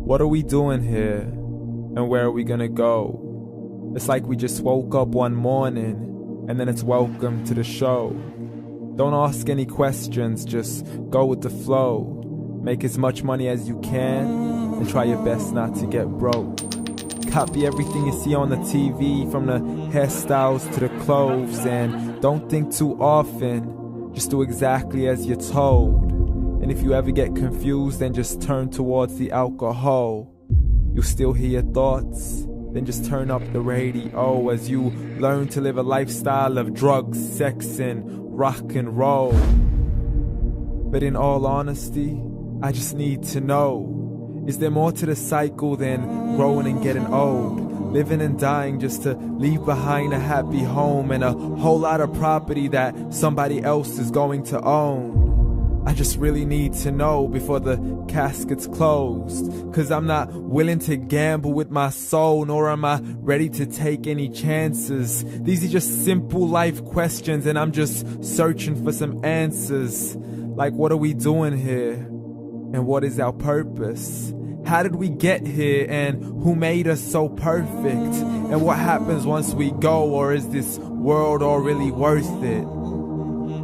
What are we doing here? And where are we gonna go? It's like we just woke up one morning and then it's welcome to the show. Don't ask any questions, just go with the flow. Make as much money as you can and try your best not to get broke. Copy everything you see on the TV, from the hairstyles to the clothes, and don't think too often, just do exactly as you're told. And if you ever get confused, then just turn towards the alcohol. You'll still hear your thoughts, then just turn up the radio as you learn to live a lifestyle of drugs, sex, and rock and roll. But in all honesty, I just need to know, is there more to the cycle than growing and getting old? Living and dying just to leave behind a happy home and a whole lot of property that somebody else is going to own. I just really need to know before the casket's closed, 'cause I'm not willing to gamble with my soul, nor am I ready to take any chances. These are just simple life questions and I'm just searching for some answers. Like, what are we doing here? And what is our purpose? How did we get here, and who made us so perfect? And what happens once we go, or is this world all really worth it?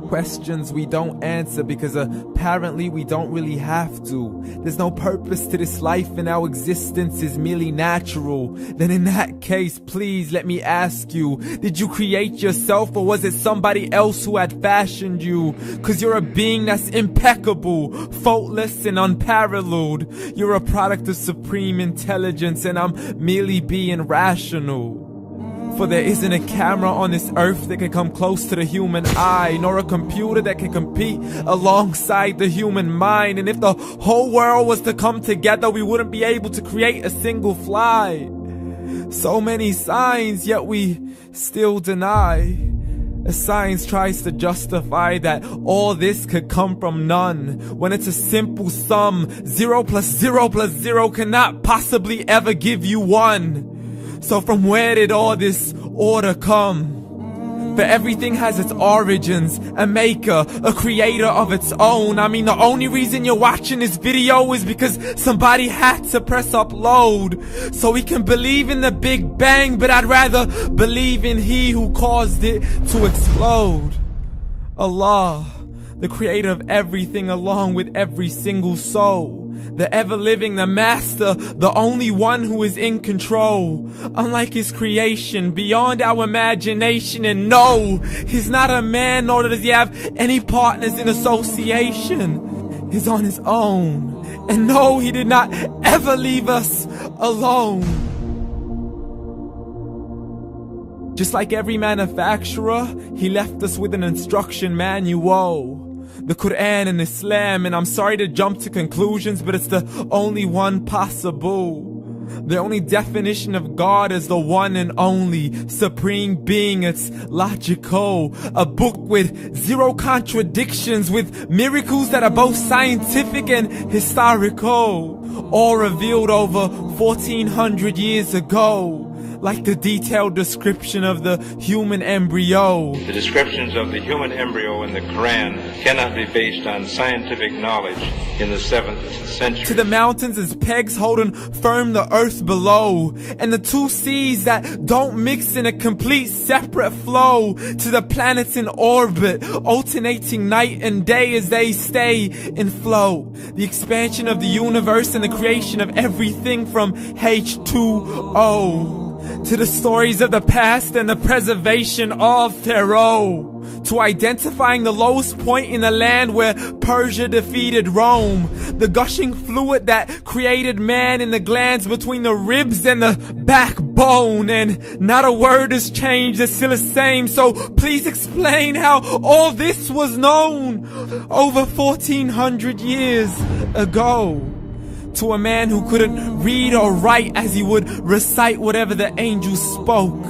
Questions we don't answer because apparently we don't really have to. There's no purpose to this life and our existence is merely natural. Then in that case, please let me ask you, did you create yourself, or was it somebody else who had fashioned you? 'Cause you're a being that's impeccable, faultless and unparalleled. You're a product of supreme intelligence and I'm merely being rational. For there isn't a camera on this earth that can come close to the human eye, nor a computer that can compete alongside the human mind. And if the whole world was to come together, we wouldn't be able to create a single fly. So many signs, yet we still deny. As science tries to justify that all this could come from none, when it's a simple sum. 0 plus 0 plus 0 cannot possibly ever give you 1. So from where did all this order come? For everything has its origins, a maker, a creator of its own. I mean, the only reason you're watching this video is because somebody had to press upload. So we can believe in the Big Bang, but I'd rather believe in He who caused it to explode. Allah, the creator of everything along with every single soul. The ever-living, the master, the only one who is in control. Unlike his creation, beyond our imagination. And no, he's not a man, nor does he have any partners in association. He's on his own. And no, he did not ever leave us alone. Just like every manufacturer, he left us with an instruction manual. The Quran and Islam, and I'm sorry to jump to conclusions, but it's the only one possible. The only definition of God is the one and only supreme being. It's logical. A book with 0 contradictions, with miracles that are both scientific and historical, all revealed over 1400 years ago. Like the detailed description of the human embryo. The descriptions of the human embryo in the Quran cannot be based on scientific knowledge in the 7th century. To the mountains as pegs holding firm the earth below, and the 2 seas that don't mix in a complete separate flow. To the planets in orbit, alternating night and day as they stay in flow. The expansion of the universe and the creation of everything from H2O. To the stories of the past and the preservation of Pharaoh. To identifying the lowest point in the land where Persia defeated Rome. The gushing fluid that created man in the glands between the ribs and the backbone. And not a word has changed, it's still the same. So please explain how all this was known over 1400 years ago. To a man who couldn't read or write, as he would recite whatever the angels spoke.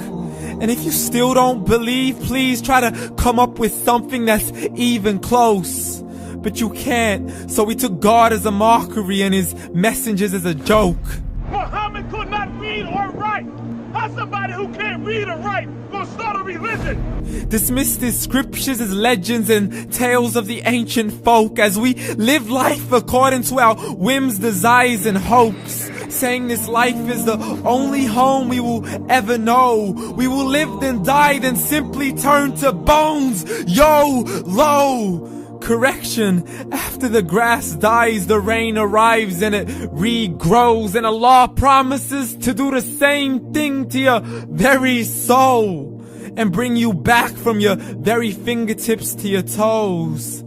And if you still don't believe, please try to come up with something that's even close. But you can't, so we took God as a mockery and his messengers as a joke. Muhammad could not read or write. How somebody who can't read or write gonna start a religion? Dismissed his scriptures as legends and tales of the ancient folk, as we live life according to our whims, desires, and hopes. saying this life is the only home we will ever know. We will live then die, then simply turn to bones. YOLO! Correction, after the grass dies, the rain arrives and it regrows, and Allah promises to do the same thing to your very soul and bring you back from your very fingertips to your toes,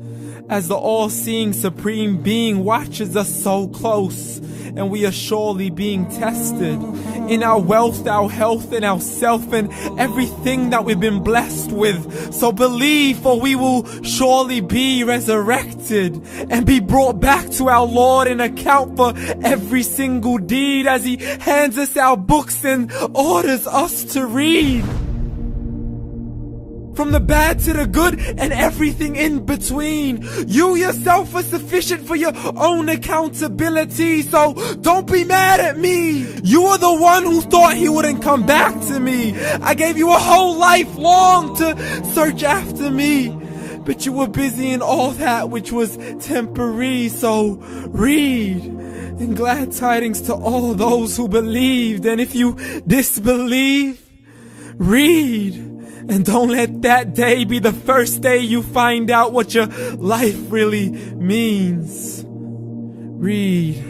as the all-seeing supreme being watches us so close, and we are surely being tested in our wealth, our health, and our self, and everything that we've been blessed with. So believe, for we will surely be resurrected and be brought back to our Lord and account for every single deed, as He hands us our books and orders us to read. From the bad to the good and everything in between. You yourself are sufficient for your own accountability, so don't be mad at me. You are the one who thought He wouldn't come back to me. I gave you a whole life long to search after me, but you were busy in all that which was temporary. So read, and glad tidings to all those who believed. And if you disbelieve, read. And don't let that day be the first day you find out what your life really means. Read.